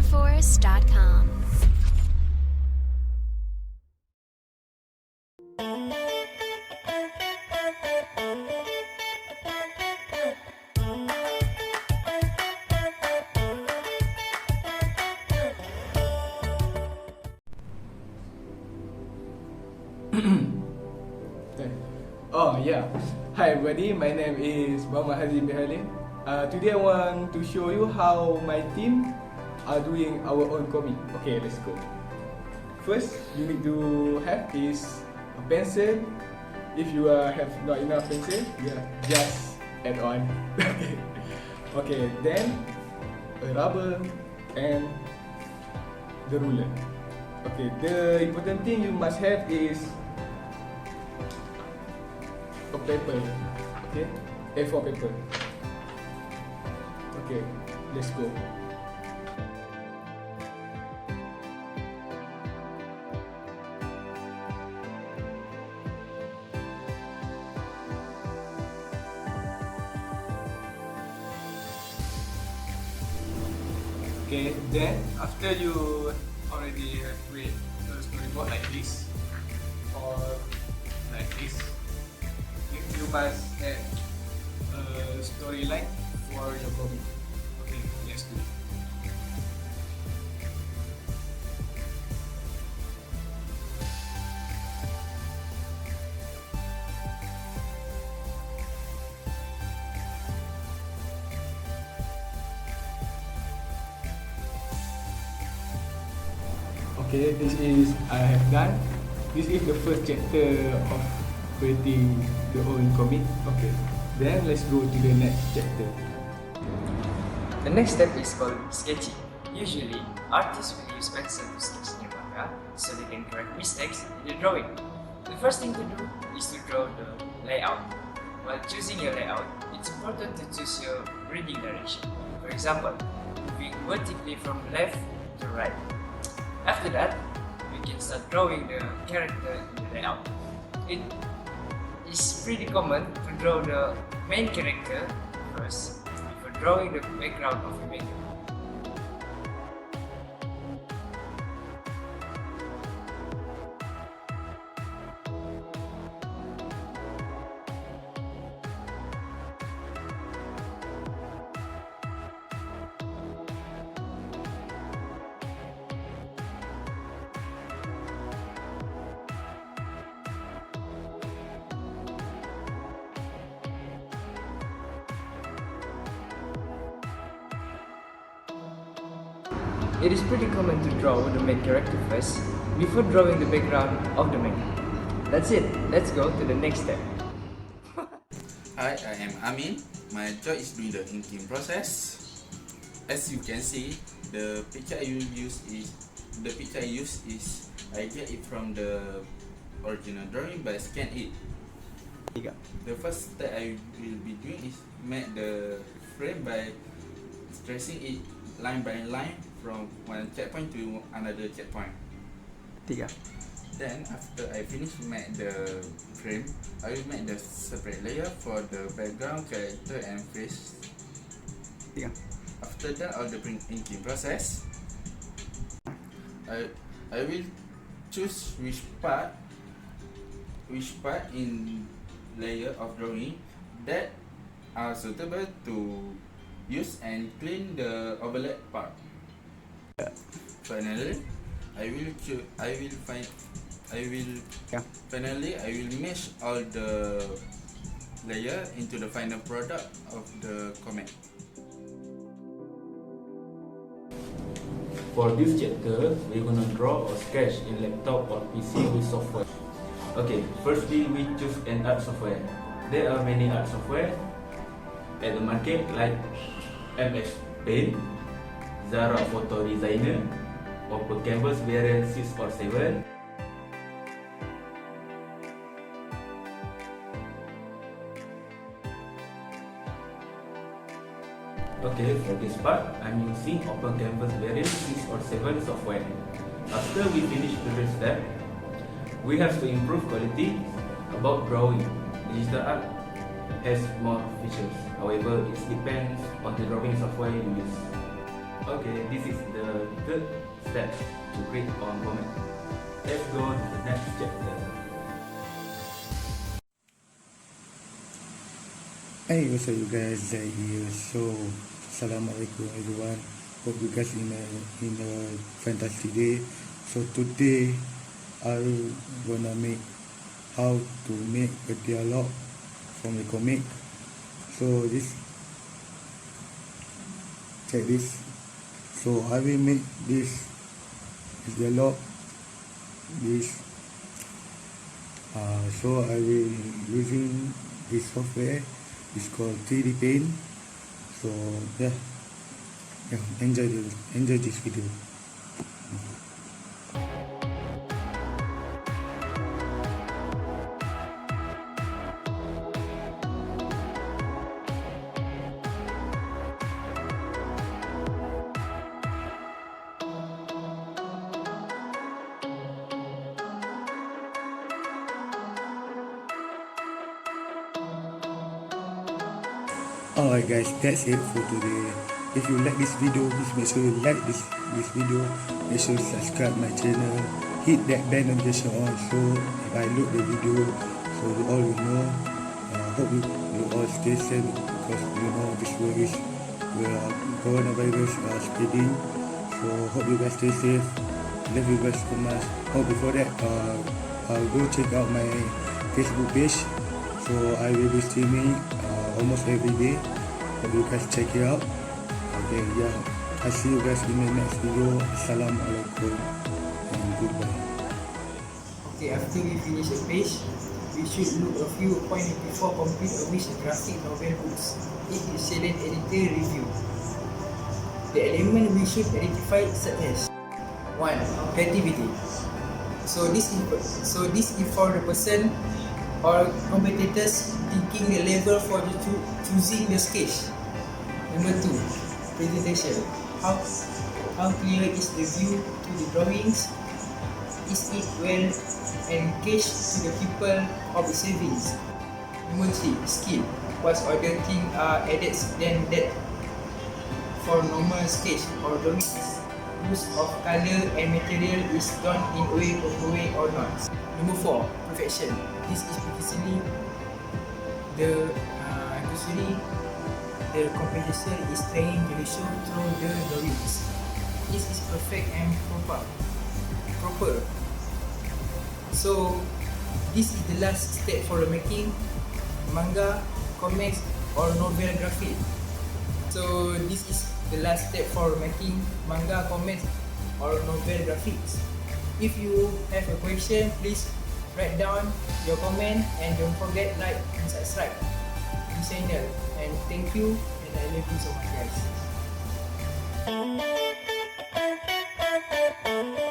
theforest.com. Oh yeah, hi everybody, my name is Muhammad Hazim Bihalim. Today I want to show you how my team are doing our own comic. Okay, let's go. First, you need to have is a pencil. If you have not enough pencil, yeah, just add on. Okay, then a rubber and the ruler. Okay, the important thing you must have is a paper, okay, A4 paper. Okay, let's go. Okay, then after you already have created a storyboard like this or like this, you must add a storyline for your comic. Okay, let's do it. Okay, this is I have done. This is the first chapter of creating the own comic. Okay, then let's go to the next chapter. The next step is called sketching. Usually, artists will use pencil to sketch their manga so they can correct mistakes in the drawing. The first thing to do is to draw the layout. While choosing your layout, it's important to choose your reading direction. For example, moving vertically from left to right. After that, we can start drawing the character in the layout. It is pretty common to draw the main character first before drawing the background of the maker. It is pretty common to draw the main character first before drawing the background of the maker. That's it. Let's go to the next step. Hi, I am Amin. My job is doing the inking process. As you can see, the picture I use is I get it from the original drawing by scan it. The first step I will be doing is make the frame by tracing it line by line from one checkpoint to another checkpoint. Then after I finish make the frame, I will make the separate layer for the background, character and face. After that, all the inking process, I will choose which part in layer of drawing that are suitable to use and clean the overlap part. Finally, I will mesh all the layer into the final product of the comic. For this chapter, we're gonna draw or sketch in laptop or PC with software. Okay, firstly we choose an art software. There are many art software at the market like MS Paint, Zara Photo Designer, Open Canvas variant 6 or 7. Okay, for this part, I'm using Open Canvas variant 6 or 7 software. After we finish the first step, we have to improve quality about drawing. Digital art has more features. However, it depends on the drawing software you use. Okay, this is the third step to click on comment. Let's go to the next chapter. Hey, what's up you guys, Zai here. So, Assalamualaikum everyone. Hope you guys in a fantastic day. So today, I gonna make how to make a dialogue from a comic. So check this. So I will make this dialogue. So I will using this software. It's called 3D Paint. So yeah, enjoy this video. Alright guys, that's it for today. If you like this video, please make sure you like this video. Make sure you subscribe my channel. Hit that bell notification on so if I load the video, so you all will know. Hope you all stay safe because you know this world is coronavirus spreading. So hope you guys stay safe. Love you guys so much. Oh, before that, go check out my Facebook page. So I will be streaming almost every day. Hope you guys check it out. Okay, yeah. I see you guys in the next video. Assalamualaikum and goodbye. Okay, after we finish a page, we should look a few points before complete a which graphic novel books. It is student editor review. The element we should identify such as 1. Creativity. So this is for the person or competitors thinking the level for the choosing the sketch. Number 2. Presentation. How clear is the view to the drawings? Is it well engaged to the people observing? Number 3. Skill. What other things are added than that for normal sketch or drawings? Use of color and material is done in a way or not. Number 4. Perfection. This is precisely the composition is trying to show through the drawings. This is perfect and proper. So this is the last step for making manga, comics or novel graphic. So this is the last step for making manga, comics or novel graphics. If you have a question, please write down your comment and don't forget like and subscribe this channel. And thank you and I love you so much guys.